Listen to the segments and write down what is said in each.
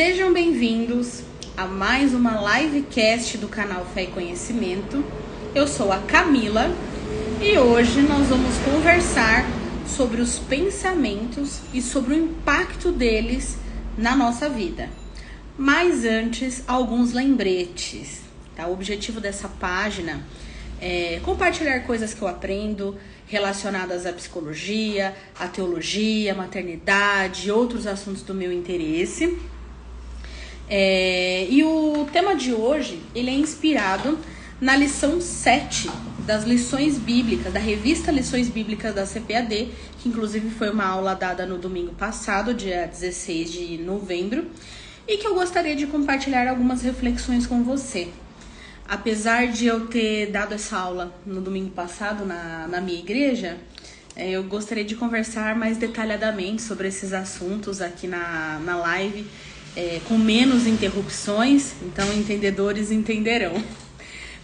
Sejam bem-vindos a mais uma livecast do canal Fé e Conhecimento. Eu sou a Camila e hoje nós vamos conversar sobre os pensamentos e sobre o impacto deles na nossa vida. Mas antes, alguns lembretes, tá? O objetivo dessa página é compartilhar coisas que eu aprendo relacionadas à psicologia, à teologia, à maternidade e outros assuntos do meu interesse. E o tema de hoje, ele é inspirado na lição 7 das lições bíblicas, da revista Lições Bíblicas da CPAD, que inclusive foi uma aula dada no domingo passado, dia 16 de novembro, e que eu gostaria de compartilhar algumas reflexões com você. Apesar de eu ter dado essa aula no domingo passado na minha igreja, eu gostaria de conversar mais detalhadamente sobre esses assuntos aqui na live, com menos interrupções, então entendedores entenderão.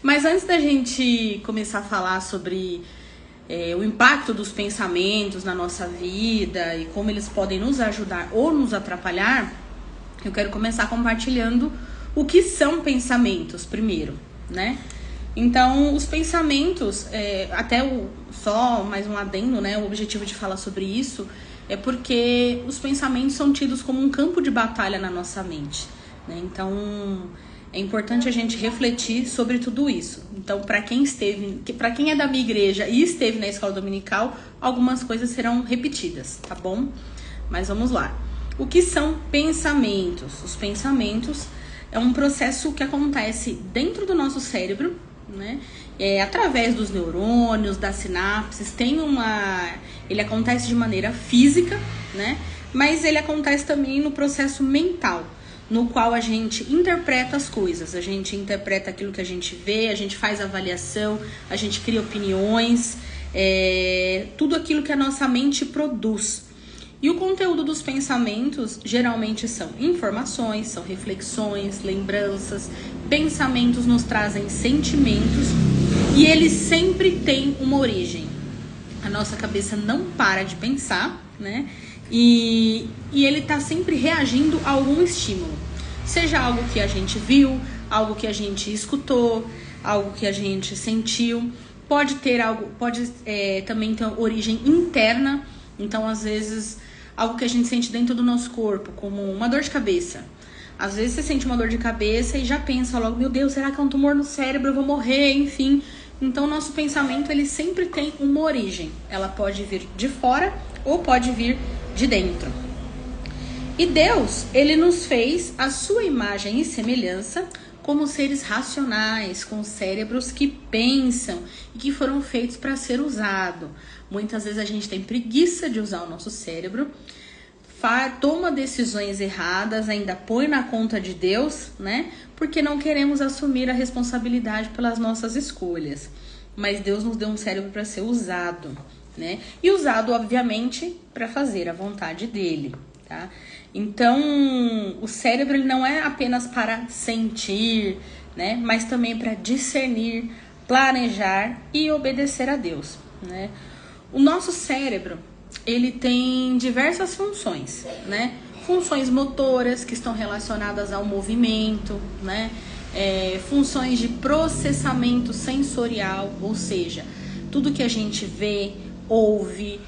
Mas antes da gente começar a falar sobre o impacto dos pensamentos na nossa vida e como eles podem nos ajudar ou nos atrapalhar, eu quero começar compartilhando o que são pensamentos primeiro, né? Então, os pensamentos, só mais um adendo, né? O objetivo de falar sobre isso é porque os pensamentos são tidos como um campo de batalha na nossa mente, né? Então, é importante a gente refletir sobre tudo isso. Então, para quem é da minha igreja e esteve na escola dominical, algumas coisas serão repetidas, tá bom? Mas vamos lá. O que são pensamentos? Os pensamentos é um processo que acontece dentro do nosso cérebro, né? Através dos neurônios, das sinapses, ele acontece de maneira física, né? Mas ele acontece também no processo mental, no qual a gente interpreta as coisas, a gente interpreta aquilo que a gente vê, a gente faz avaliação, a gente cria opiniões, tudo aquilo que a nossa mente produz. E o conteúdo dos pensamentos geralmente são informações, são reflexões, lembranças. Pensamentos nos trazem sentimentos e eles sempre têm uma origem. A nossa cabeça não para de pensar, né? E ele está sempre reagindo a algum estímulo. Seja algo que a gente viu, algo que a gente escutou, algo que a gente sentiu. Pode também ter origem interna. Então, às vezes, algo que a gente sente dentro do nosso corpo, como uma dor de cabeça. Às vezes você sente uma dor de cabeça e já pensa logo, meu Deus, será que é um tumor no cérebro? Eu vou morrer, enfim. Então, o nosso pensamento, ele sempre tem uma origem. Ela pode vir de fora ou pode vir de dentro. E Deus, ele nos fez a sua imagem e semelhança como seres racionais, com cérebros que pensam e que foram feitos para ser usado. Muitas vezes a gente tem preguiça de usar o nosso cérebro, toma decisões erradas, ainda põe na conta de Deus, né? Porque não queremos assumir a responsabilidade pelas nossas escolhas. Mas Deus nos deu um cérebro para ser usado, né? E usado, obviamente, para fazer a vontade dele, tá? Então, o cérebro ele não é apenas para sentir, né? Mas também para discernir, planejar e obedecer a Deus, né? O nosso cérebro, ele tem diversas funções, né? Funções motoras que estão relacionadas ao movimento, né? Funções de processamento sensorial, ou seja, tudo que a gente vê, ouve,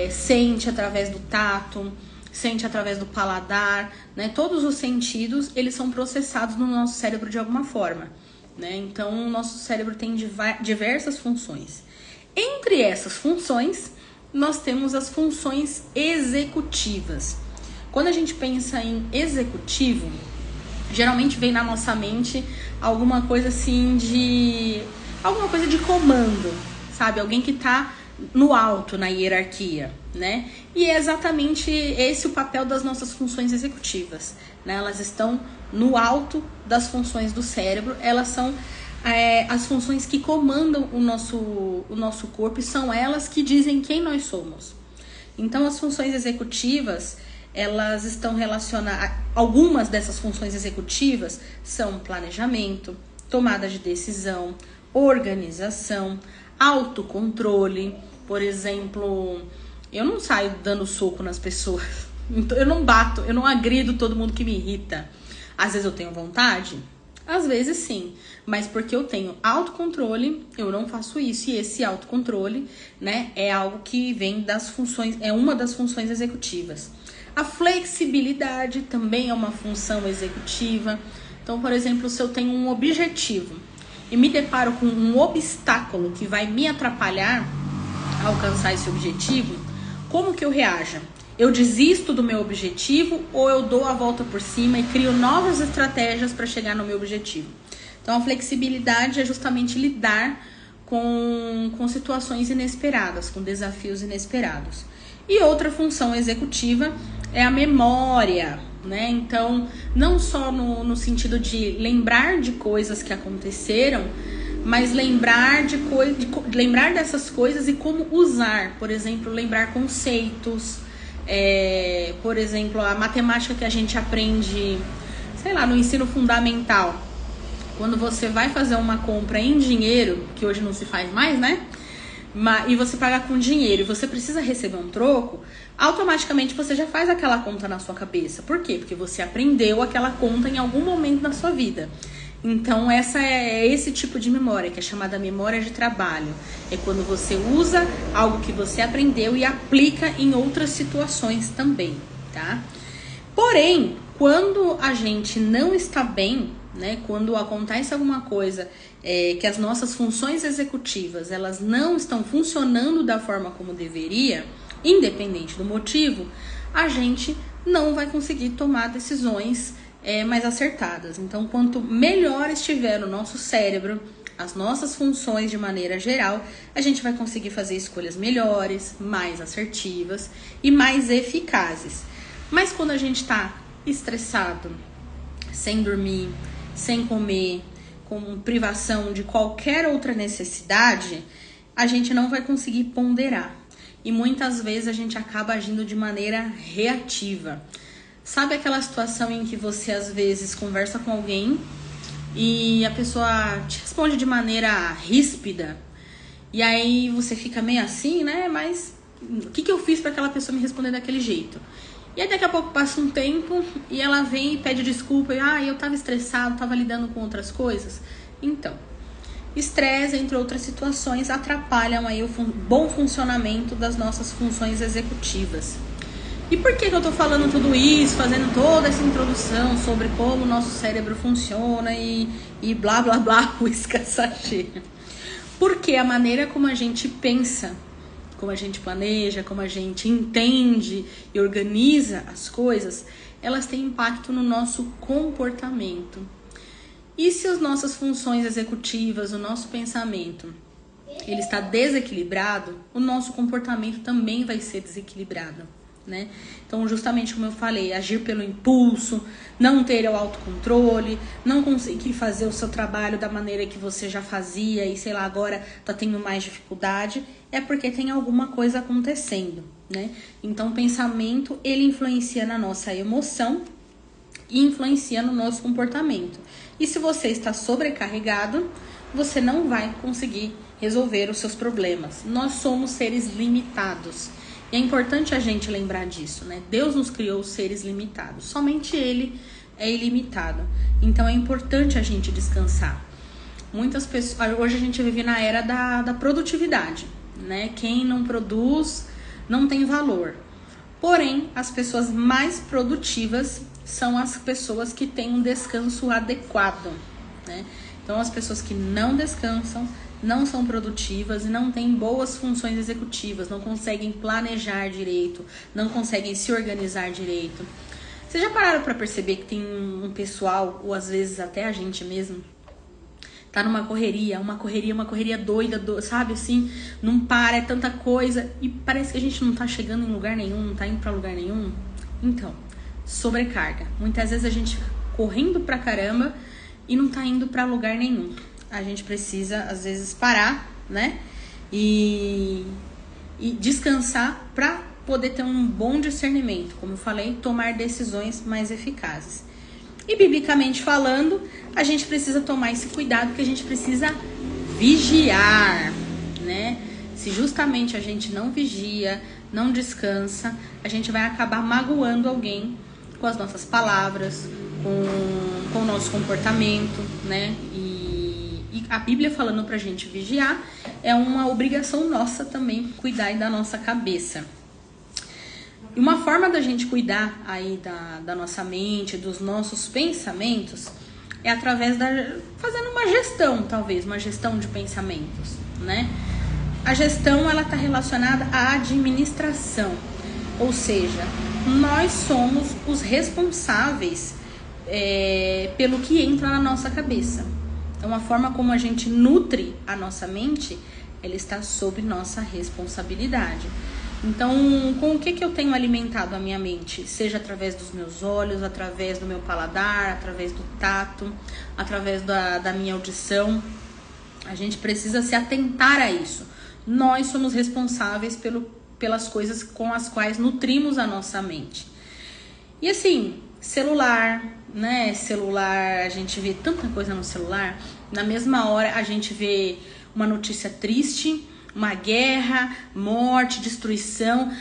sente através do tato, sente através do paladar, né? Todos os sentidos, eles são processados no nosso cérebro de alguma forma, né? Então, o nosso cérebro tem diversas funções. Entre essas funções, nós temos as funções executivas. Quando a gente pensa em executivo, geralmente vem na nossa mente alguma coisa assim alguma coisa de comando, sabe? Alguém que está no alto na hierarquia, né? E é exatamente esse o papel das nossas funções executivas, né? Elas estão no alto das funções do cérebro, elas são as funções que comandam o nosso corpo e são elas que dizem quem nós somos. Então, as funções executivas, elas estão relacionadas. Algumas dessas funções executivas são planejamento, tomada de decisão, organização, autocontrole. Por exemplo, eu não saio dando soco nas pessoas, Eu não bato, eu não agrido todo mundo que me irrita. Às vezes eu tenho vontade, às vezes sim, mas porque eu tenho autocontrole, eu não faço isso. E esse autocontrole, né, é algo que vem das funções, é uma das funções executivas. A flexibilidade também é uma função executiva. Então, por exemplo, se eu tenho um objetivo e me deparo com um obstáculo que vai me atrapalhar a alcançar esse objetivo, como que eu reajo? Eu desisto do meu objetivo ou eu dou a volta por cima e crio novas estratégias para chegar no meu objetivo? Então, a flexibilidade é justamente lidar com situações inesperadas, com desafios inesperados. E outra função executiva é a memória, né? Então, não só no sentido de lembrar de coisas que aconteceram, mas lembrar lembrar dessas coisas e como usar. Por exemplo, lembrar conceitos. Por exemplo, a matemática que a gente aprende, sei lá, no ensino fundamental. Quando você vai fazer uma compra em dinheiro, que hoje não se faz mais, né? E você paga com dinheiro e você precisa receber um troco, automaticamente você já faz aquela conta na sua cabeça. Por quê? Porque você aprendeu aquela conta em algum momento da sua vida. Então, essa é esse tipo de memória, que é chamada memória de trabalho. É quando você usa algo que você aprendeu e aplica em outras situações também, tá? Porém, quando a gente não está bem, né? Quando acontece alguma coisa que as nossas funções executivas elas não estão funcionando da forma como deveria, independente do motivo, a gente não vai conseguir tomar decisões mais acertadas. Então, quanto melhor estiver o nosso cérebro, as nossas funções de maneira geral, a gente vai conseguir fazer escolhas melhores, mais assertivas e mais eficazes. Mas quando a gente está estressado, sem dormir, sem comer, com privação de qualquer outra necessidade, a gente não vai conseguir ponderar. E muitas vezes a gente acaba agindo de maneira reativa. Sabe aquela situação em que você às vezes conversa com alguém e a pessoa te responde de maneira ríspida? E aí você fica meio assim, né? Mas o que eu fiz para aquela pessoa me responder daquele jeito? E aí daqui a pouco passa um tempo e ela vem e pede desculpa. E eu tava estressado, tava lidando com outras coisas. Então, estresse, entre outras situações, atrapalham aí o bom funcionamento das nossas funções executivas. E por que eu tô falando tudo isso, fazendo toda essa introdução sobre como o nosso cérebro funciona e blá blá blá, o sachê? Porque a maneira como a gente pensa, como a gente planeja, como a gente entende e organiza as coisas, elas têm impacto no nosso comportamento. E se as nossas funções executivas, o nosso pensamento, ele está desequilibrado, o nosso comportamento também vai ser desequilibrado, né? Então, justamente como eu falei, agir pelo impulso, não ter o autocontrole, não conseguir fazer o seu trabalho da maneira que você já fazia e, sei lá, agora tá tendo mais dificuldade, é porque tem alguma coisa acontecendo, né? Então, o pensamento, ele influencia na nossa emoção e influencia no nosso comportamento. E se você está sobrecarregado, você não vai conseguir resolver os seus problemas. Nós somos seres limitados. E é importante a gente lembrar disso, né? Deus nos criou seres limitados. Somente Ele é ilimitado. Então é importante a gente descansar. Muitas pessoas... Hoje a gente vive na era da produtividade, né? Quem não produz não tem valor. Porém, as pessoas mais produtivas são as pessoas que têm um descanso adequado, né? Então, as pessoas que não descansam não são produtivas e não têm boas funções executivas, não conseguem planejar direito, não conseguem se organizar direito. Vocês já pararam para perceber que tem um pessoal, ou às vezes até a gente mesmo, tá numa correria, uma correria doida, sabe assim? Não para, é tanta coisa e parece que a gente não tá chegando em lugar nenhum, não tá indo pra lugar nenhum. Então, sobrecarga. Muitas vezes a gente fica correndo pra caramba e não tá indo pra lugar nenhum. A gente precisa, às vezes, parar, né? E descansar pra poder ter um bom discernimento. Como eu falei, tomar decisões mais eficazes. E, biblicamente falando, a gente precisa tomar esse cuidado, que a gente precisa vigiar, né? Se justamente a gente não vigia, não descansa, a gente vai acabar magoando alguém com as nossas palavras, com o nosso comportamento, né? E a Bíblia falando pra gente vigiar, é uma obrigação nossa também cuidar da nossa cabeça. E uma forma da gente cuidar aí da nossa mente, dos nossos pensamentos, é através fazendo uma gestão, talvez, uma gestão de pensamentos, né? A gestão, ela tá relacionada à administração, ou seja, nós somos os responsáveis pelo que entra na nossa cabeça. Então, a forma como a gente nutre a nossa mente, ela está sob nossa responsabilidade. Então, com o que eu tenho alimentado a minha mente? Seja através dos meus olhos, através do meu paladar, através do tato, através da minha audição. A gente precisa se atentar a isso. Nós somos responsáveis pelas coisas com as quais nutrimos a nossa mente. E assim, celular, né? Celular, a gente vê tanta coisa no celular. Na mesma hora a gente vê uma notícia triste, uma guerra, morte, destruição.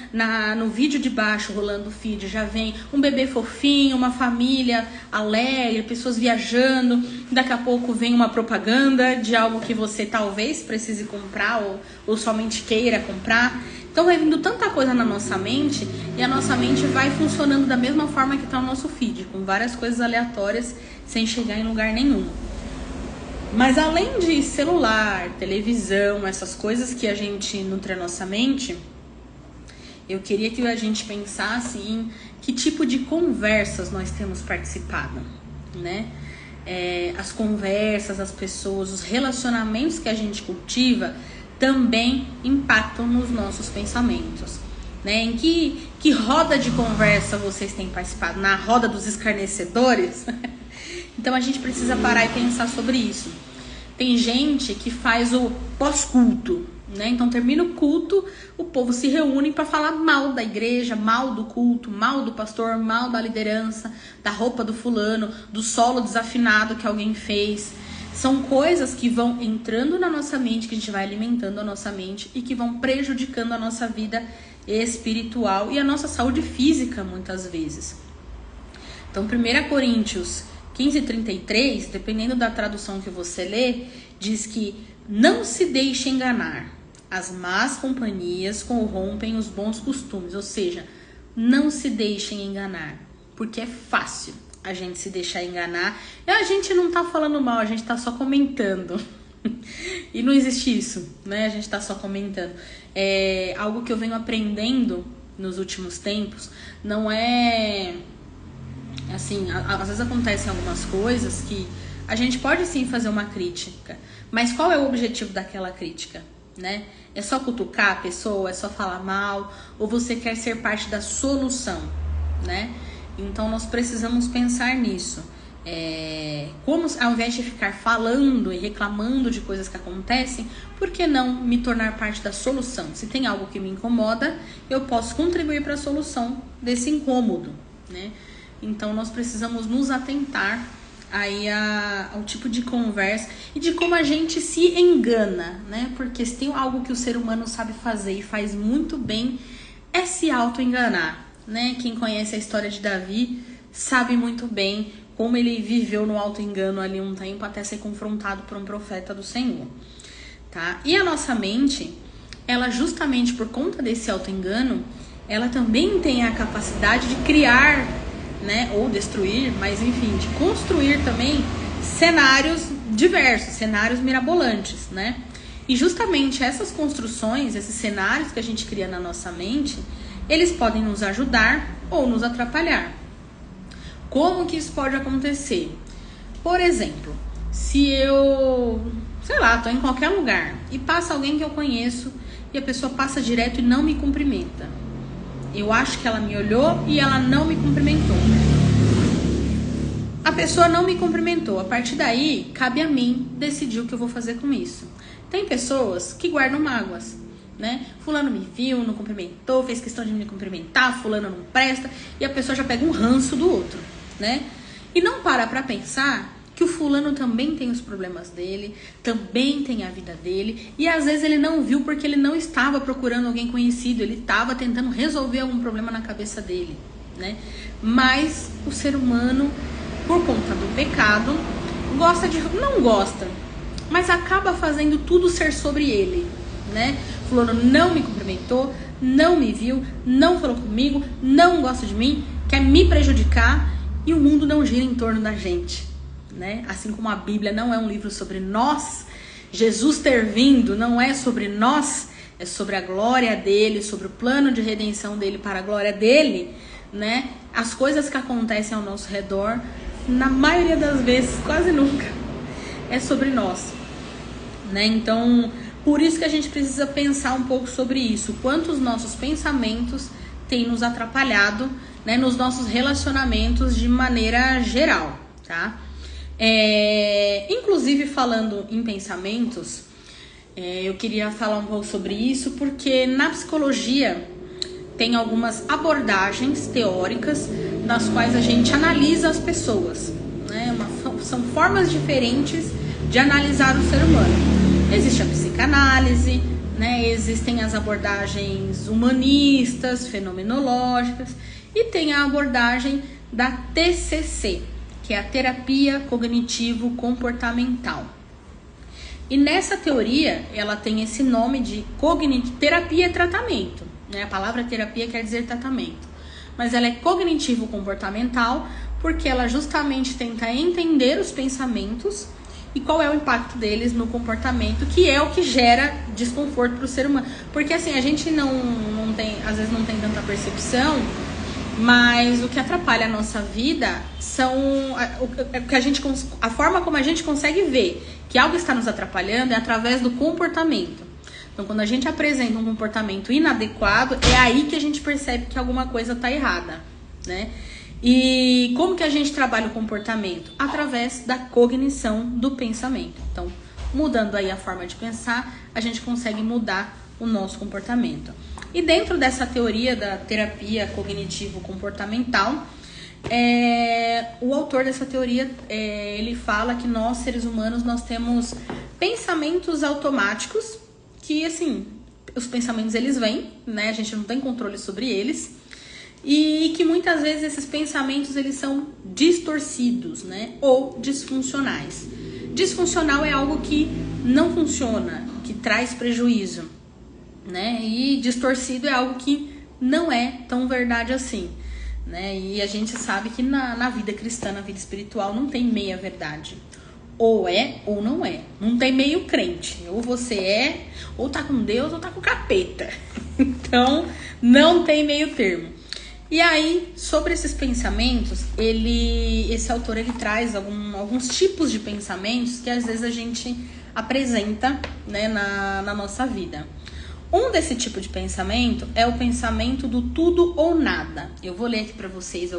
No vídeo de baixo, rolando o feed, já vem um bebê fofinho, uma família alegre, pessoas viajando. Daqui a pouco vem uma propaganda de algo que você talvez precise comprar ou somente queira comprar. Então vai vindo tanta coisa na nossa mente e a nossa mente vai funcionando da mesma forma que está o nosso feed, com várias coisas aleatórias sem chegar em lugar nenhum. Mas além de celular, televisão, essas coisas que a gente nutre a nossa mente, eu queria que a gente pensasse em que tipo de conversas nós temos participado, né? As conversas, as pessoas, os relacionamentos que a gente cultiva também impactam nos nossos pensamentos, né? Em que roda de conversa vocês têm participado? Na roda dos escarnecedores? Então a gente precisa parar e pensar sobre isso. Tem gente que faz o pós-culto, né? Então termina o culto, o povo se reúne para falar mal da igreja, mal do culto, mal do pastor, mal da liderança, da roupa do fulano, do solo desafinado que alguém fez. São coisas que vão entrando na nossa mente, que a gente vai alimentando a nossa mente e que vão prejudicando a nossa vida espiritual e a nossa saúde física muitas vezes. Então 1 Coríntios 15:33, dependendo da tradução que você lê, diz que não se deixe enganar. As más companhias corrompem os bons costumes. Ou seja, não se deixem enganar. Porque é fácil a gente se deixar enganar. E a gente não tá falando mal, a gente tá só comentando. E não existe isso, né? A gente tá só comentando. É algo que eu venho aprendendo nos últimos tempos. Não é... Assim, às vezes acontecem algumas coisas que a gente pode sim fazer uma crítica, mas qual é o objetivo daquela crítica, né? É só cutucar a pessoa, é só falar mal, ou você quer ser parte da solução, né? Então nós precisamos pensar nisso. Como ao invés de ficar falando e reclamando de coisas que acontecem, por que não me tornar parte da solução? Se tem algo que me incomoda, eu posso contribuir para a solução desse incômodo, né? Então nós precisamos nos atentar aí ao tipo de conversa e de como a gente se engana, né? Porque se tem algo que o ser humano sabe fazer e faz muito bem, é se auto-enganar, né? Quem conhece a história de Davi sabe muito bem como ele viveu no auto-engano ali um tempo até ser confrontado por um profeta do Senhor, tá? E a nossa mente, ela justamente por conta desse auto-engano, ela também tem a capacidade de criar, né, ou destruir, mas enfim, de construir também cenários diversos, cenários mirabolantes, né? E justamente essas construções, esses cenários que a gente cria na nossa mente, eles podem nos ajudar ou nos atrapalhar. Como que isso pode acontecer? Por exemplo, se eu, sei lá, tô em qualquer lugar e passa alguém que eu conheço e a pessoa passa direto e não me cumprimenta. Eu acho que ela me olhou e ela não me cumprimentou. A pessoa não me cumprimentou. A partir daí, cabe a mim decidir o que eu vou fazer com isso. Tem pessoas que guardam mágoas, né? Fulano me viu, não cumprimentou, fez questão de me cumprimentar, fulano não presta, e a pessoa já pega um ranço do outro, né? E não para pra pensar que o fulano também tem os problemas dele, também tem a vida dele, e às vezes ele não viu porque ele não estava procurando alguém conhecido, ele estava tentando resolver algum problema na cabeça dele, né? Mas o ser humano, por conta do pecado, não gosta, mas acaba fazendo tudo ser sobre ele, né? Fulano não me cumprimentou, não me viu, não falou comigo, não gosta de mim, quer me prejudicar, e o mundo não gira em torno da gente, né? Assim como a Bíblia não é um livro sobre nós, Jesus ter vindo não é sobre nós, é sobre a glória dele, sobre o plano de redenção dele para a glória dele, né? As coisas que acontecem ao nosso redor, na maioria das vezes, quase nunca, é sobre nós, né? Então, por isso que a gente precisa pensar um pouco sobre isso, quanto os nossos pensamentos têm nos atrapalhado, né, nos nossos relacionamentos de maneira geral, tá? Inclusive, falando em pensamentos, eu queria falar um pouco sobre isso, porque na psicologia tem algumas abordagens teóricas nas quais a gente analisa as pessoas, né? São formas diferentes de analisar o ser humano. Existe a psicanálise, né? Existem as abordagens humanistas, fenomenológicas, e tem a abordagem da TCC, que é a terapia cognitivo-comportamental. E nessa teoria, ela tem esse nome de terapia e tratamento, né? A palavra terapia quer dizer tratamento, mas ela é cognitivo-comportamental porque ela justamente tenta entender os pensamentos e qual é o impacto deles no comportamento, que é o que gera desconforto para o ser humano. Porque assim, a gente não tem, às vezes não tem tanta percepção, mas o que atrapalha a nossa vida são a forma como a gente consegue ver que algo está nos atrapalhando é através do comportamento. Então, quando a gente apresenta um comportamento inadequado, é aí que a gente percebe que alguma coisa está errada, né? E como que a gente trabalha o comportamento? Através da cognição do pensamento. Então, mudando aí a forma de pensar, a gente consegue mudar o nosso comportamento. E dentro dessa teoria da terapia cognitivo-comportamental, o autor dessa teoria, ele fala que nós, seres humanos, nós temos pensamentos automáticos, que assim, os pensamentos eles vêm, né? A gente não tem controle sobre eles. E que muitas vezes esses pensamentos eles são distorcidos, né? Ou disfuncionais. Disfuncional é algo que não funciona, que traz prejuízo, né? E distorcido é algo que não é tão verdade assim, né? E a gente sabe que na vida cristã, na vida espiritual, não tem meia verdade. Ou é ou não é. Não tem meio crente. Ou você é, ou tá com Deus, ou tá com o capeta. Então, não tem meio termo. E aí, sobre esses pensamentos, esse autor ele traz alguns tipos de pensamentos que às vezes a gente apresenta, né, na nossa vida. Um desse tipo de pensamento é o pensamento do tudo ou nada. Eu vou ler aqui para vocês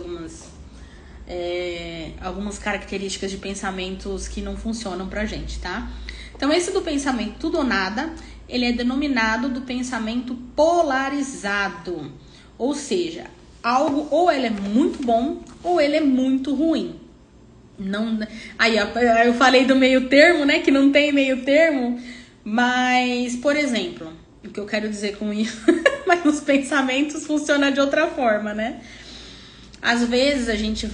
algumas características de pensamentos que não funcionam pra gente, tá? Então, esse do pensamento tudo ou nada, ele é denominado do pensamento polarizado. Ou seja, algo ou ele é muito bom ou ele é muito ruim. Não, aí eu falei do meio termo, né? Que não tem meio termo. Mas, por exemplo, o que eu quero dizer com isso, mas os pensamentos funcionam de outra forma, né? Às vezes a gente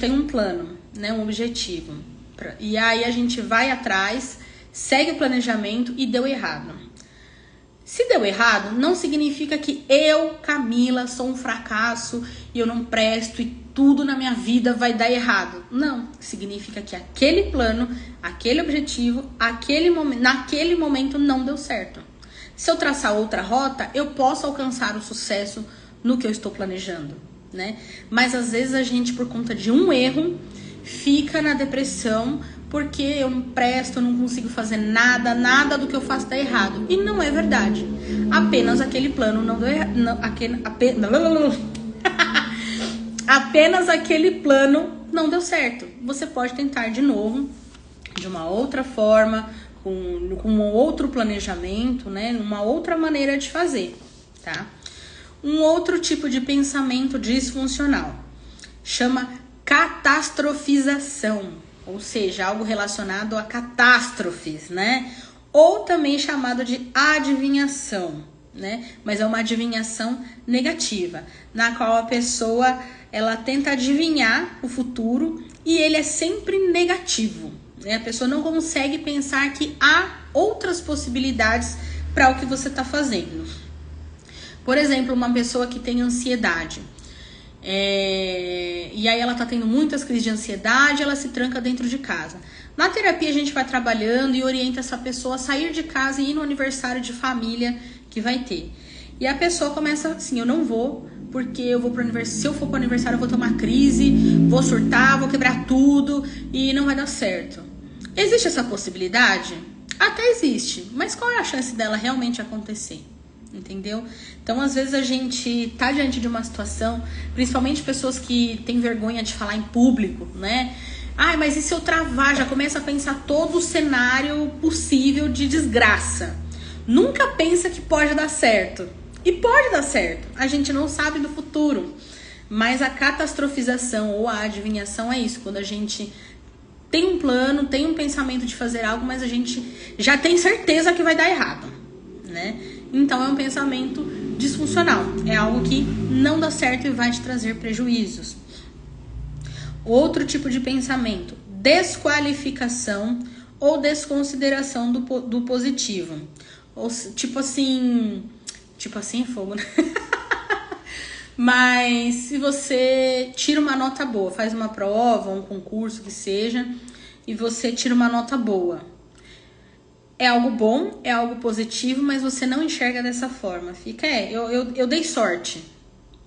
tem um plano, né? Um objetivo. E aí a gente vai atrás, segue o planejamento e deu errado. Se deu errado, não significa que eu, Camila, sou um fracasso e eu não presto e tudo na minha vida vai dar errado. Não, significa que aquele plano, aquele objetivo, naquele momento não deu certo. Se eu traçar outra rota, eu posso alcançar o sucesso no que eu estou planejando, né? Mas às vezes a gente, por conta de um erro, fica na depressão porque eu não presto, eu não consigo fazer nada do que eu faço tá errado. E não é verdade. Apenas aquele plano não deu errado. Apenas aquele plano não deu certo. Você pode tentar de novo, de uma outra forma, com um outro planejamento, né? Uma outra maneira de fazer, tá? Um outro tipo de pensamento disfuncional chama catastrofização. ou seja, algo relacionado a catástrofes, né? Ou também chamado de adivinhação, né? Mas é uma adivinhação negativa, na qual a pessoa ela tenta adivinhar o futuro e ele é sempre negativo, né? A pessoa não consegue pensar que há outras possibilidades para o que você está fazendo. Por exemplo, uma pessoa que tem ansiedade. E aí ela tá tendo muitas crises de ansiedade, ela se tranca dentro de casa. Na terapia a gente vai trabalhando e orienta essa pessoa a sair de casa e ir no aniversário de família que vai ter. E a pessoa começa assim, eu não vou, porque eu vou pro aniversário, se eu for pro aniversário eu vou ter uma crise, vou surtar, vou quebrar tudo e não vai dar certo. Existe essa possibilidade? Até existe, mas qual é a chance dela realmente acontecer? Entendeu? Então, às vezes a gente tá diante de uma situação, principalmente pessoas que têm vergonha de falar em público, né? Ai, mas e se eu travar? Já começa a pensar todo o cenário possível de desgraça. Nunca pensa que pode dar certo. E pode dar certo. A gente não sabe do futuro. Mas a catastrofização ou a adivinhação é isso. Quando a gente tem um plano, tem um pensamento de fazer algo, mas a gente já tem certeza que vai dar errado, né? Então é um pensamento disfuncional. É algo que não dá certo e vai te trazer prejuízos. Outro tipo de pensamento, desqualificação ou desconsideração do positivo. Ou, tipo assim é fogo, né? Mas se você tira uma nota boa, faz uma prova, um concurso que seja, e você tira uma nota boa, é algo bom, é algo positivo, mas você não enxerga dessa forma. Fica, eu dei sorte.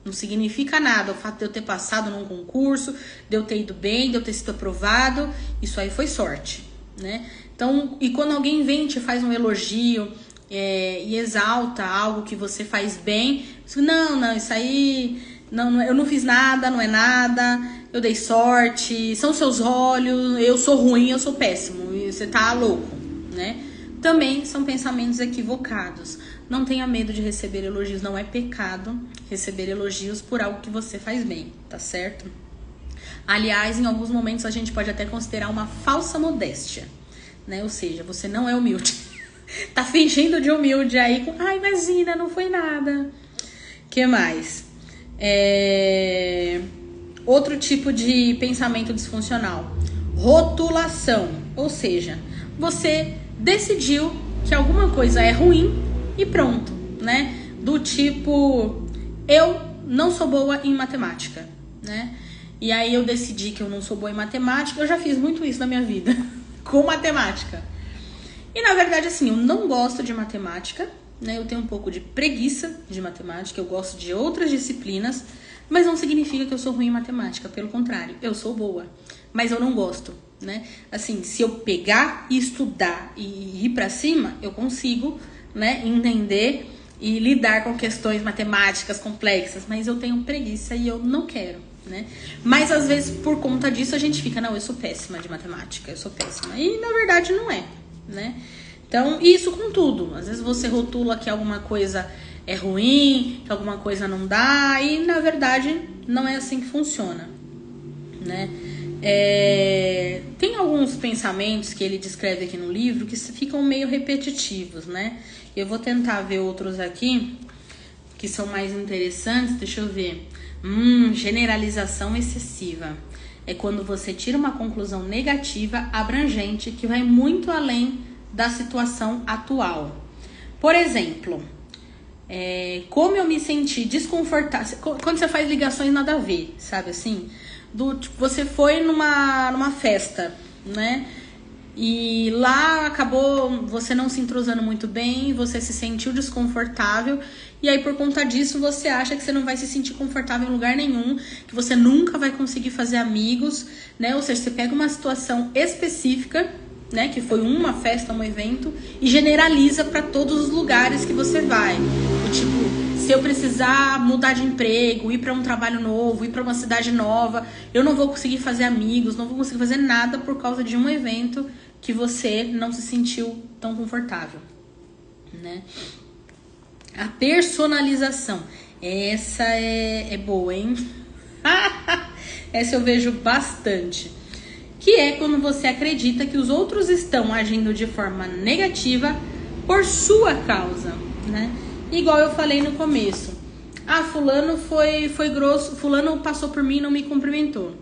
Não significa nada o fato de eu ter passado num concurso, de eu ter ido bem, de eu ter sido aprovado. Isso aí foi sorte, né? Então, e quando alguém vem e te faz um elogio e exalta algo que você faz bem, você, não, isso aí, não, eu não fiz nada, não é nada, eu dei sorte, são seus olhos, eu sou ruim, eu sou péssimo, e você tá louco, né? Também são pensamentos equivocados. Não tenha medo de receber elogios, não é pecado receber elogios por algo que você faz bem, tá certo? Aliás, em alguns momentos a gente pode até considerar uma falsa modéstia, né? Ou seja, você não é humilde. Tá fingindo de humilde aí com, ai, imagina, não foi nada. Que mais? Outro tipo de pensamento disfuncional, rotulação, ou seja, você decidiu que alguma coisa é ruim e pronto, né? Do tipo, eu não sou boa em matemática, né? E aí eu decidi que eu não sou boa em matemática, eu já fiz muito isso na minha vida, com matemática. E na verdade, assim, eu não gosto de matemática, né? Eu tenho um pouco de preguiça de matemática, eu gosto de outras disciplinas, mas não significa que eu sou ruim em matemática, pelo contrário, eu sou boa, mas eu não gosto, né? Assim, se eu pegar e estudar e ir pra cima, eu consigo, né, entender e lidar com questões matemáticas complexas, mas eu tenho preguiça e eu não quero, né? Mas às vezes por conta disso a gente fica, não, eu sou péssima de matemática, eu sou péssima. E na verdade não é, né? Então, isso com tudo. Às vezes você rotula que alguma coisa é ruim, que alguma coisa não dá, e na verdade não é assim que funciona, né? Tem alguns pensamentos que ele descreve aqui no livro que ficam meio repetitivos, né? Eu vou tentar ver outros aqui que são mais interessantes. Deixa eu ver. Generalização excessiva. É quando você tira uma conclusão negativa, abrangente, que vai muito além da situação atual. Por exemplo, como eu me senti desconfortável. Quando você faz ligações nada a ver, sabe assim? Tipo, você foi numa festa, né? E lá acabou você não se entrosando muito bem, você se sentiu desconfortável, e aí por conta disso você acha que você não vai se sentir confortável em lugar nenhum, que você nunca vai conseguir fazer amigos, né? Ou seja, você pega uma situação específica, né, que foi uma festa, um evento, e generaliza para todos os lugares que você vai. Tipo, se eu precisar mudar de emprego, ir para um trabalho novo, ir para uma cidade nova, eu não vou conseguir fazer amigos, não vou conseguir fazer nada por causa de um evento que você não se sentiu tão confortável, né? A personalização, essa é boa, hein? Essa eu vejo bastante. que é quando você acredita que os outros estão agindo de forma negativa por sua causa, né? Igual eu falei no começo. Fulano foi grosso, fulano passou por mim e não me cumprimentou.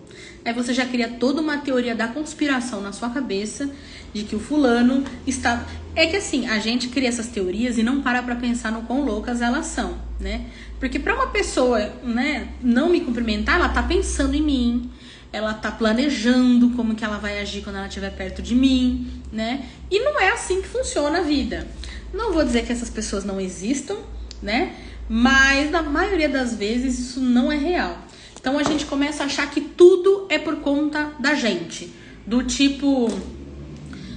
Aí você já cria toda uma teoria da conspiração na sua cabeça de que o fulano está... É que assim, a gente cria essas teorias e não para pra pensar no quão loucas elas são, né? Porque pra uma pessoa, né, não me cumprimentar, ela tá pensando em mim, ela tá planejando como que ela vai agir quando ela estiver perto de mim, né? E não é assim que funciona a vida. Não vou dizer que essas pessoas não existam, né? Mas na maioria das vezes isso não é real. Então a gente começa a achar que tudo é por conta da gente. Do tipo,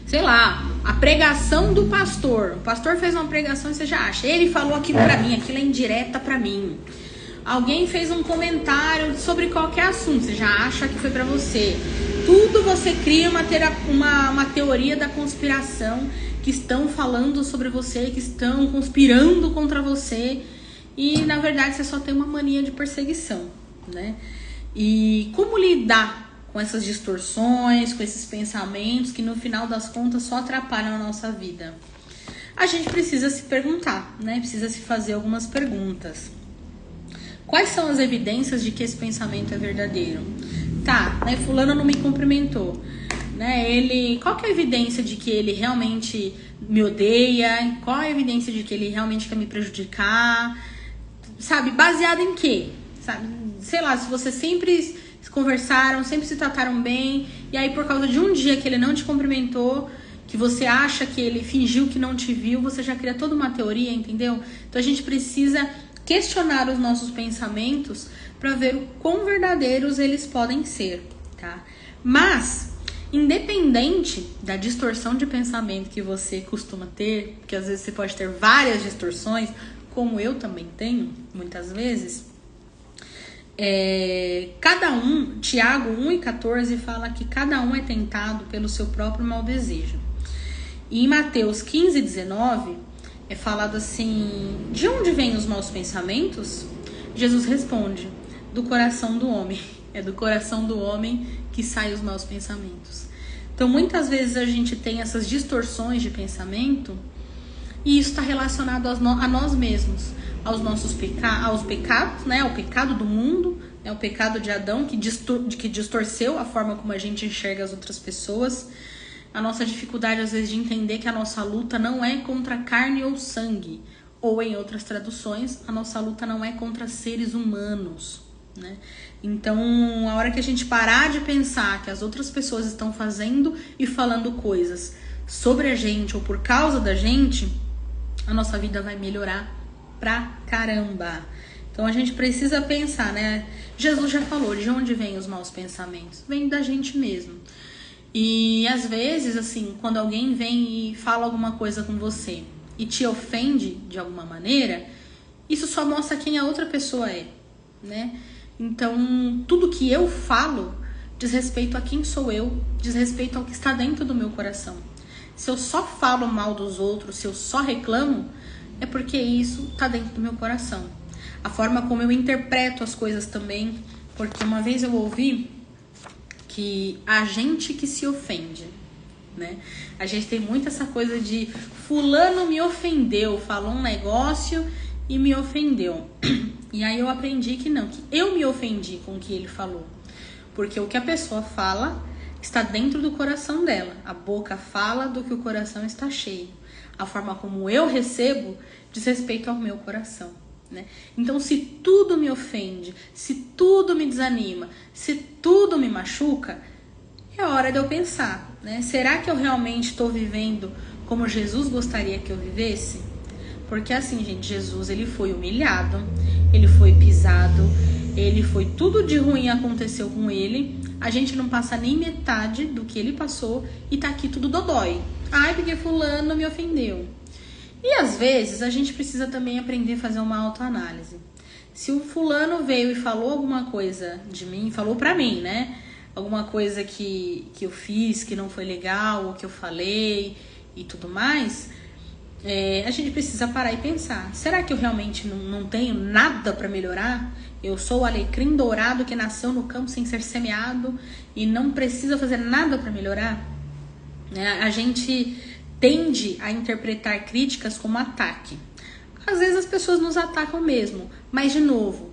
sei lá, a pregação do pastor. O pastor fez uma pregação e você já acha, ele falou aquilo pra mim, aquilo é indireta pra mim. Alguém fez um comentário sobre qualquer assunto, você já acha que foi pra você. Tudo você cria uma teoria da conspiração, que estão falando sobre você, que estão conspirando contra você. E na verdade você só tem uma mania de perseguição, né? E como lidar com essas distorções, com esses pensamentos que no final das contas só atrapalham a nossa vida? A gente precisa se perguntar, né? Precisa se fazer algumas perguntas. Quais são as evidências de que esse pensamento é verdadeiro? Tá, né? Fulano não me cumprimentou, né? Qual que é a evidência de que ele realmente me odeia? Qual é a evidência de que ele realmente quer me prejudicar? Sabe, baseado em quê? Sabe, sei lá, se vocês sempre se conversaram, sempre se trataram bem, e aí por causa de um dia que ele não te cumprimentou, que você acha que ele fingiu que não te viu, você já cria toda uma teoria, entendeu? Então a gente precisa questionar os nossos pensamentos para ver o quão verdadeiros eles podem ser, tá? Mas, independente da distorção de pensamento que você costuma ter, porque às vezes você pode ter várias distorções, como eu também tenho, muitas vezes, Tiago 1,14 fala que cada um é tentado pelo seu próprio mau desejo. E em Mateus 15,19 é falado assim, de onde vêm os maus pensamentos? Jesus responde, do coração do homem. É do coração do homem que saem os maus pensamentos. Então muitas vezes a gente tem essas distorções de pensamento e isso está relacionado a nós mesmos, aos nossos aos pecados, né? Ao pecado do mundo, né? O pecado de Adão que distorceu a forma como a gente enxerga as outras pessoas. A nossa dificuldade, às vezes, de entender que a nossa luta não é contra carne ou sangue. Ou, em outras traduções, a nossa luta não é contra seres humanos, né? Então, a hora que a gente parar de pensar que as outras pessoas estão fazendo e falando coisas sobre a gente ou por causa da gente, a nossa vida vai melhorar pra caramba. Então, a gente precisa pensar, né? Jesus já falou, de onde vêm os maus pensamentos? Vem da gente mesmo. E às vezes, assim, quando alguém vem e fala alguma coisa com você e te ofende de alguma maneira, isso só mostra quem a outra pessoa é, né? Então, tudo que eu falo diz respeito a quem sou eu, diz respeito ao que está dentro do meu coração. Se eu só falo mal dos outros, se eu só reclamo, é porque isso está dentro do meu coração. A forma como eu interpreto as coisas também, porque uma vez eu ouvi que a gente que se ofende, né? A gente tem muito essa coisa de fulano me ofendeu, falou um negócio e me ofendeu. E aí eu aprendi que não, que eu me ofendi com o que ele falou. Porque o que a pessoa fala está dentro do coração dela. A boca fala do que o coração está cheio. A forma como eu recebo diz respeito ao meu coração, né? Então, se tudo me ofende, se tudo me desanima, se tudo me machuca, é hora de eu pensar, né? Será que eu realmente estou vivendo como Jesus gostaria que eu vivesse? Porque assim, gente, Jesus, ele foi humilhado, ele foi pisado, tudo de ruim aconteceu com ele. A gente não passa nem metade do que ele passou e tá aqui tudo dodói. Ai, porque fulano me ofendeu. E às vezes a gente precisa também aprender a fazer uma autoanálise. Se o fulano veio e falou alguma coisa de mim, falou pra mim, né? Alguma coisa que eu fiz que não foi legal, ou que eu falei e tudo mais, a gente precisa parar e pensar. Será que eu realmente não tenho nada pra melhorar? Eu sou o alecrim dourado que nasceu no campo sem ser semeado e não precisa fazer nada para melhorar. Né? A gente tende a interpretar críticas como ataque. Às vezes as pessoas nos atacam mesmo, mas de novo,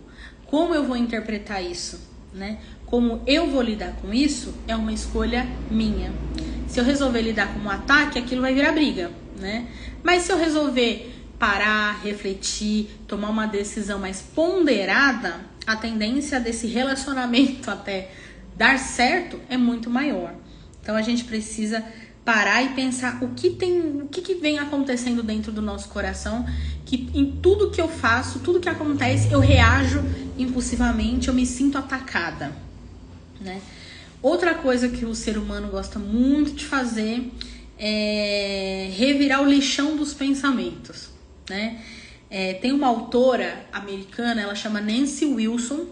como eu vou interpretar isso? Né? Como eu vou lidar com isso é uma escolha minha. Se eu resolver lidar como um ataque, aquilo vai virar briga, né? Mas se eu resolver parar, refletir, tomar uma decisão mais ponderada, a tendência desse relacionamento até dar certo é muito maior. Então a gente precisa parar e pensar o que vem acontecendo dentro do nosso coração, que em tudo que eu faço, tudo que acontece, eu reajo impulsivamente, eu me sinto atacada, né? Outra coisa que o ser humano gosta muito de fazer é revirar o lixão dos pensamentos, né? Tem uma autora americana, ela chama Nancy Wilson,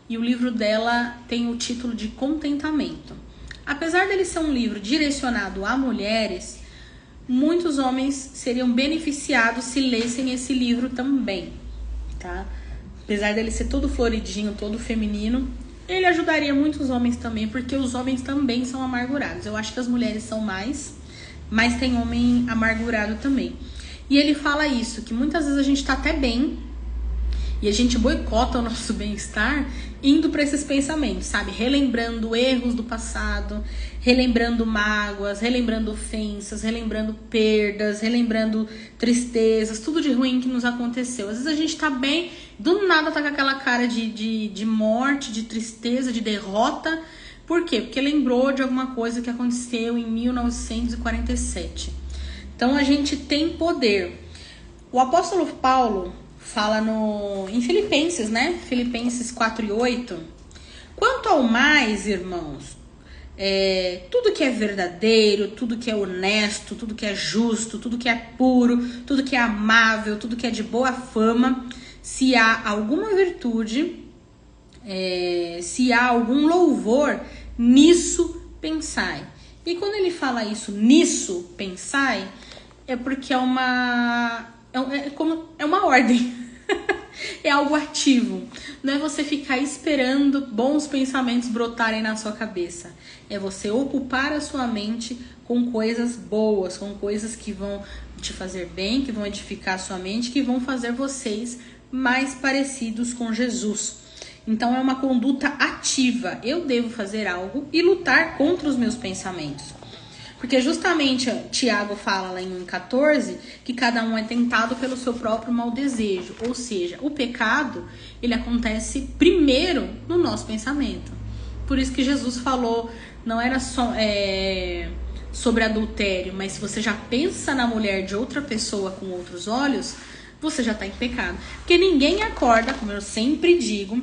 e o livro dela tem o título de Contentamento. Apesar dele ser um livro direcionado a mulheres, muitos homens seriam beneficiados se lessem esse livro também, tá? Apesar dele ser todo floridinho, todo feminino, ele ajudaria muitos homens também, porque os homens também são amargurados. Eu acho que as mulheres são mais, mas tem homem amargurado também. E ele fala isso, que muitas vezes a gente tá até bem e a gente boicota o nosso bem-estar indo para esses pensamentos, sabe? Relembrando erros do passado, relembrando mágoas, relembrando ofensas, relembrando perdas, relembrando tristezas, tudo de ruim que nos aconteceu. Às vezes a gente tá bem, do nada tá com aquela cara de morte, de tristeza, de derrota. Por quê? Porque lembrou de alguma coisa que aconteceu em 1947. Então a gente tem poder. O apóstolo Paulo fala em Filipenses, né? Filipenses 4:8. Quanto ao mais, irmãos, tudo que é verdadeiro, tudo que é honesto, tudo que é justo, tudo que é puro, tudo que é amável, tudo que é de boa fama, se há alguma virtude, se há algum louvor, nisso pensai. E quando ele fala isso, nisso pensai, é porque é uma ordem. É algo ativo. Não é você ficar esperando bons pensamentos brotarem na sua cabeça. É você ocupar a sua mente com coisas boas, com coisas que vão te fazer bem, que vão edificar a sua mente, que vão fazer vocês mais parecidos com Jesus. Então é uma conduta ativa. Eu devo fazer algo e lutar contra os meus pensamentos. Porque justamente Tiago fala lá em 1,14 que cada um é tentado pelo seu próprio mau desejo. Ou seja, o pecado, ele acontece primeiro no nosso pensamento. Por isso que Jesus falou, não era só sobre adultério, mas se você já pensa na mulher de outra pessoa com outros olhos, você já está em pecado. Porque ninguém acorda, como eu sempre digo,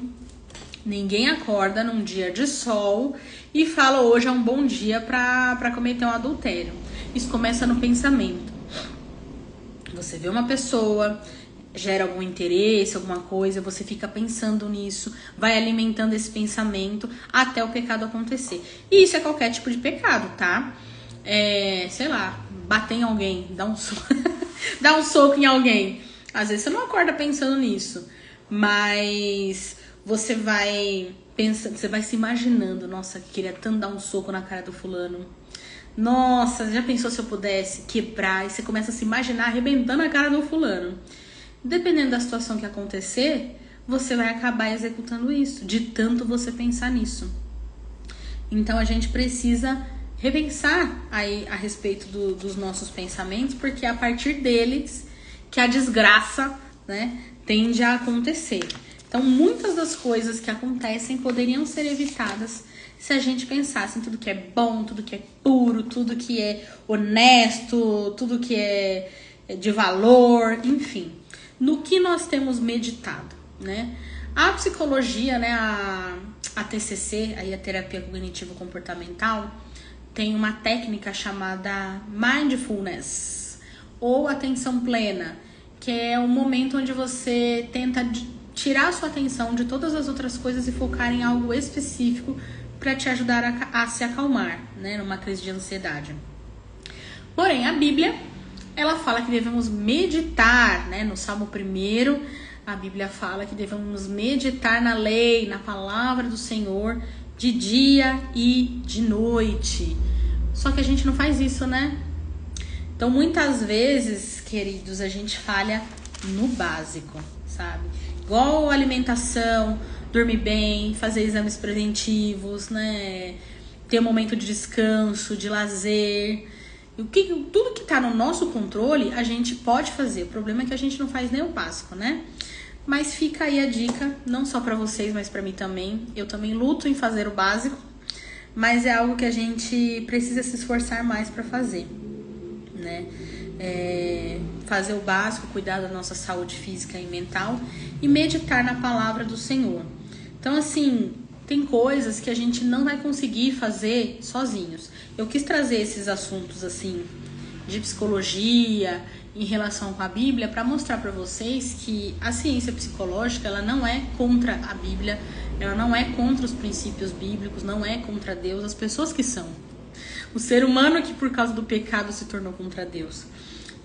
ninguém acorda num dia de sol e fala hoje é um bom dia para cometer um adultério. Isso começa no pensamento. Você vê uma pessoa, gera algum interesse, alguma coisa, você fica pensando nisso, vai alimentando esse pensamento até o pecado acontecer. E isso é qualquer tipo de pecado, tá? Sei lá, bater em alguém, dar um soco em alguém. Às vezes você não acorda pensando nisso, mas você vai pensando, você vai se imaginando, nossa, queria tanto dar um soco na cara do fulano. Nossa, já pensou se eu pudesse quebrar? E você começa a se imaginar arrebentando a cara do fulano. Dependendo da situação que acontecer, você vai acabar executando isso, de tanto você pensar nisso. Então a gente precisa repensar aí a respeito dos nossos pensamentos, porque é a partir deles que a desgraça, né, tende a acontecer. Então, muitas das coisas que acontecem poderiam ser evitadas se a gente pensasse em tudo que é bom, tudo que é puro, tudo que é honesto, tudo que é de valor, enfim. No que nós temos meditado, né? A psicologia, né, a TCC, aí a terapia cognitivo-comportamental, tem uma técnica chamada mindfulness, ou atenção plena, que é um momento onde você tenta tirar a sua atenção de todas as outras coisas e focar em algo específico para te ajudar a se acalmar, né, numa crise de ansiedade. Porém, a Bíblia, ela fala que devemos meditar, né, no Salmo 1, A Bíblia fala que devemos meditar na lei, na palavra do Senhor, de dia e de noite. Só que a gente não faz isso, né? Então, muitas vezes, queridos, a gente falha no básico, sabe? Igual alimentação, dormir bem, fazer exames preventivos, né? Ter um momento de descanso, de lazer. Tudo que tá no nosso controle, a gente pode fazer. O problema é que a gente não faz nem o básico, né? Mas fica aí a dica, não só pra vocês, mas pra mim também. Eu também luto em fazer o básico, mas é algo que a gente precisa se esforçar mais pra fazer, né? Fazer o básico, cuidar da nossa saúde física e mental e meditar na palavra do Senhor. Então, assim, tem coisas que a gente não vai conseguir fazer sozinhos. Eu quis trazer esses assuntos, assim, de psicologia em relação com a Bíblia para mostrar para vocês que a ciência psicológica, ela não é contra a Bíblia, ela não é contra os princípios bíblicos, não é contra Deus, as pessoas que são. O ser humano que por causa do pecado se tornou contra Deus.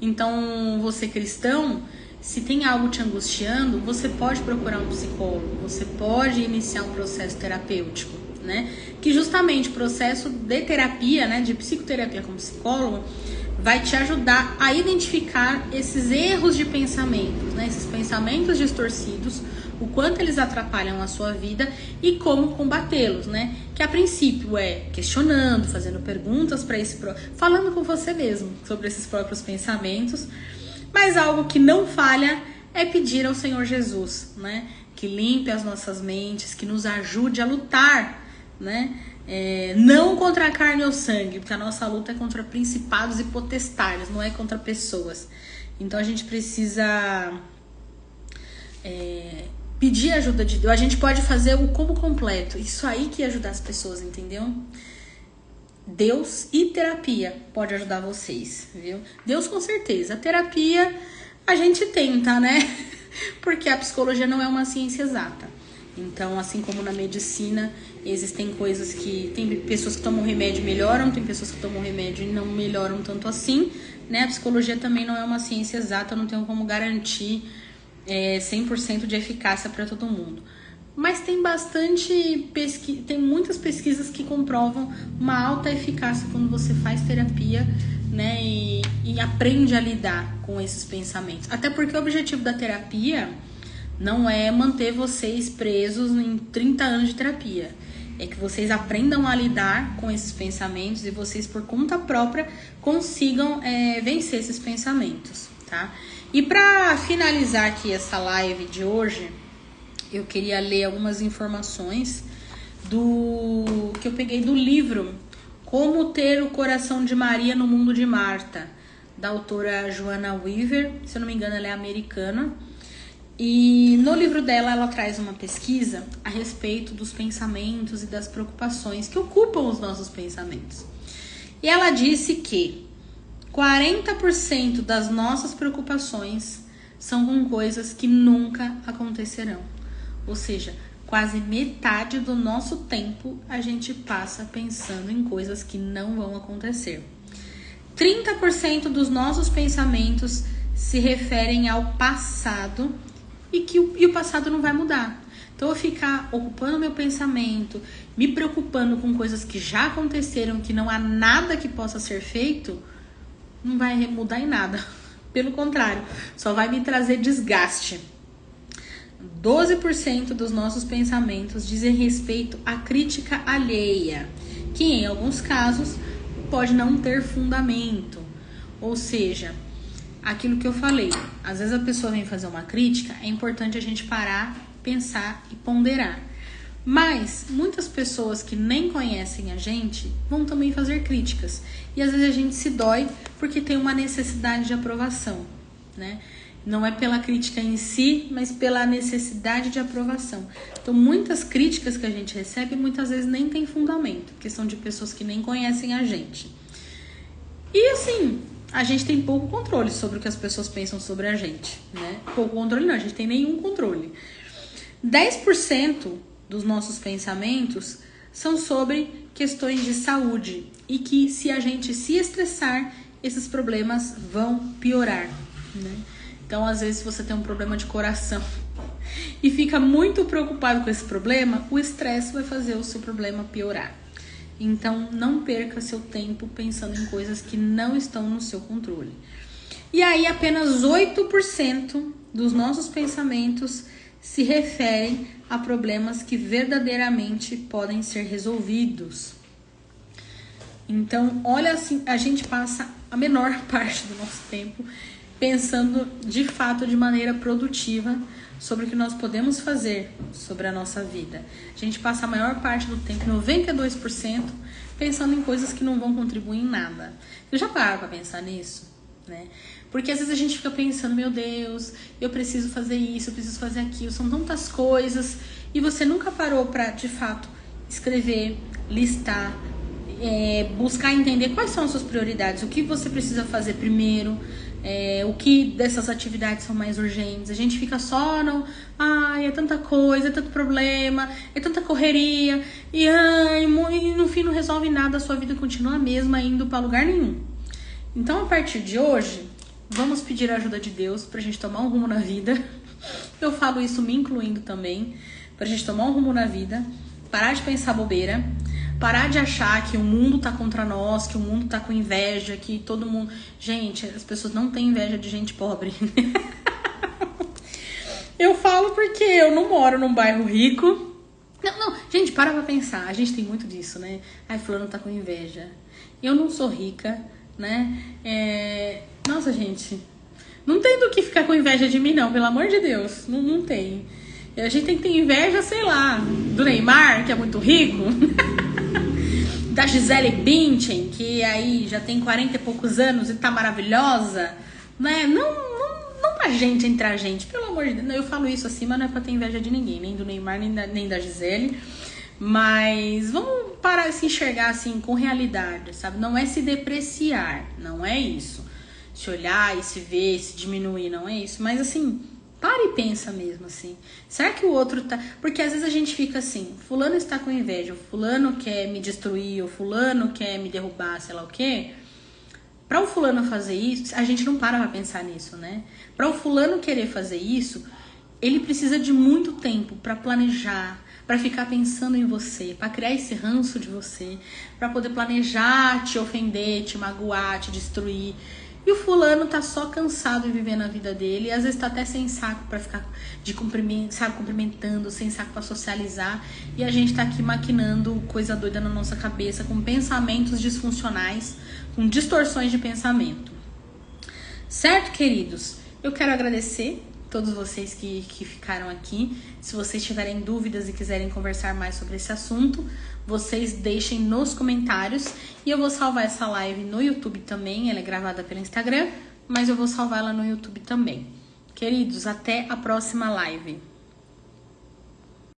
Então, você cristão, se tem algo te angustiando, você pode procurar um psicólogo, você pode iniciar um processo terapêutico, né? Que justamente o processo de terapia, né, de psicoterapia como psicólogo, vai te ajudar a identificar esses erros de pensamentos, né? Esses pensamentos distorcidos, o quanto eles atrapalham a sua vida e como combatê-los, né? Que a princípio é questionando, fazendo perguntas para falando com você mesmo sobre esses próprios pensamentos, mas algo que não falha é pedir ao Senhor Jesus, né? Que limpe as nossas mentes, que nos ajude a lutar, né? Não contra a carne ou sangue, porque a nossa luta é contra principados e potestades, não é contra pessoas. Então a gente precisa pedir ajuda de Deus. A gente pode fazer o combo completo. Isso aí que ia ajudar as pessoas, entendeu? Deus e terapia pode ajudar vocês, viu? Deus com certeza. A terapia a gente tenta, né? Porque a psicologia não é uma ciência exata. Então, assim como na medicina, existem coisas que... Tem pessoas que tomam remédio e melhoram, tem pessoas que tomam remédio e não melhoram tanto assim, né? A psicologia também não é uma ciência exata, não tenho como garantir 100% de eficácia para todo mundo. Mas tem tem muitas pesquisas que comprovam uma alta eficácia quando você faz terapia, né? E aprende a lidar com esses pensamentos. Até porque o objetivo da terapia não é manter vocês presos em 30 anos de terapia. É que vocês aprendam a lidar com esses pensamentos e vocês, por conta própria, consigam vencer esses pensamentos, tá? E para finalizar aqui essa live de hoje, eu queria ler algumas informações que eu peguei do livro Como Ter o Coração de Maria no Mundo de Marta, da autora Joanna Weaver. Se eu não me engano, ela é americana. E no livro dela, ela traz uma pesquisa a respeito dos pensamentos e das preocupações que ocupam os nossos pensamentos. E ela disse que 40% das nossas preocupações são com coisas que nunca acontecerão. Ou seja, quase metade do nosso tempo a gente passa pensando em coisas que não vão acontecer. 30% dos nossos pensamentos se referem ao passado e o passado não vai mudar. Então, eu ficar ocupando meu pensamento, me preocupando com coisas que já aconteceram, que não há nada que possa ser feito, não vai mudar em nada. Pelo contrário, só vai me trazer desgaste. 12% dos nossos pensamentos dizem respeito à crítica alheia, que em alguns casos pode não ter fundamento. Ou seja, aquilo que eu falei, às vezes a pessoa vem fazer uma crítica, é importante a gente parar, pensar e ponderar. Mas muitas pessoas que nem conhecem a gente vão também fazer críticas. E às vezes a gente se dói porque tem uma necessidade de aprovação, né? Não é pela crítica em si, mas pela necessidade de aprovação. Então, muitas críticas que a gente recebe, muitas vezes nem tem fundamento, porque são de pessoas que nem conhecem a gente. E assim, a gente tem pouco controle sobre o que as pessoas pensam sobre a gente, né? Pouco controle não, a gente tem nenhum controle. 10% dos nossos pensamentos são sobre questões de saúde e que, se a gente se estressar, esses problemas vão piorar, né? Então, às vezes, se você tem um problema de coração, e fica muito preocupado com esse problema, o estresse vai fazer o seu problema piorar. Então, não perca seu tempo pensando em coisas que não estão no seu controle. E aí, apenas 8% dos nossos pensamentos se referem a problemas que verdadeiramente podem ser resolvidos. Então, olha assim, a gente passa a menor parte do nosso tempo pensando de fato de maneira produtiva sobre o que nós podemos fazer sobre a nossa vida. A gente passa a maior parte do tempo, 92%, pensando em coisas que não vão contribuir em nada. Eu já paro para pensar nisso, né? Porque às vezes a gente fica pensando, meu Deus, eu preciso fazer isso, eu preciso fazer aquilo, são tantas coisas, e você nunca parou para, de fato, escrever, listar, buscar entender quais são as suas prioridades, o que você precisa fazer primeiro, o que dessas atividades são mais urgentes. A gente fica só no, é tanta coisa, é tanto problema, é tanta correria, e no fim não resolve nada, a sua vida continua a mesma, indo para lugar nenhum. Então, a partir de hoje, vamos pedir a ajuda de Deus pra gente tomar um rumo na vida. Eu falo isso me incluindo também, pra gente tomar um rumo na vida, parar de pensar bobeira, parar de achar que o mundo tá contra nós, que o mundo tá com inveja, que todo mundo... Gente, as pessoas não têm inveja de gente pobre. Eu falo porque eu não moro num bairro rico. Não, gente, para pra pensar. A gente tem muito disso, né? Ai, fulano tá com inveja. Eu não sou rica, né? Nossa, gente, não tem do que ficar com inveja de mim, não, pelo amor de Deus. Não tem. A gente tem que ter inveja, sei lá, do Neymar, que é muito rico. Da Gisele Bündchen, que aí já tem 40 e poucos anos e tá maravilhosa, né? Não pra gente entre a gente, pelo amor de Deus. Eu falo isso assim, mas não é pra ter inveja de ninguém, nem do Neymar, nem da Gisele. Mas vamos parar de se enxergar assim com realidade, sabe? Não é se depreciar, não é isso. Se olhar e se ver, se diminuir, não é isso. Mas assim, para e pensa mesmo assim. Será que o outro tá... Porque às vezes a gente fica assim, fulano está com inveja, o fulano quer me destruir, o fulano quer me derrubar, sei lá o quê. Para o fulano fazer isso, a gente não para pra pensar nisso, né? Para o fulano querer fazer isso, ele precisa de muito tempo para planejar, para ficar pensando em você, para criar esse ranço de você, para poder planejar, te ofender, te magoar, te destruir. E o fulano tá só cansado de viver na vida dele, e às vezes tá até sem saco pra ficar cumprimentando, sem saco pra socializar, e a gente tá aqui maquinando coisa doida na nossa cabeça, com pensamentos disfuncionais, com distorções de pensamento. Certo, queridos? Eu quero agradecer todos vocês que ficaram aqui. Se vocês tiverem dúvidas e quiserem conversar mais sobre esse assunto, vocês deixem nos comentários. E eu vou salvar essa live no YouTube também. Ela é gravada pelo Instagram, mas eu vou salvar ela no YouTube também. Queridos, até a próxima live.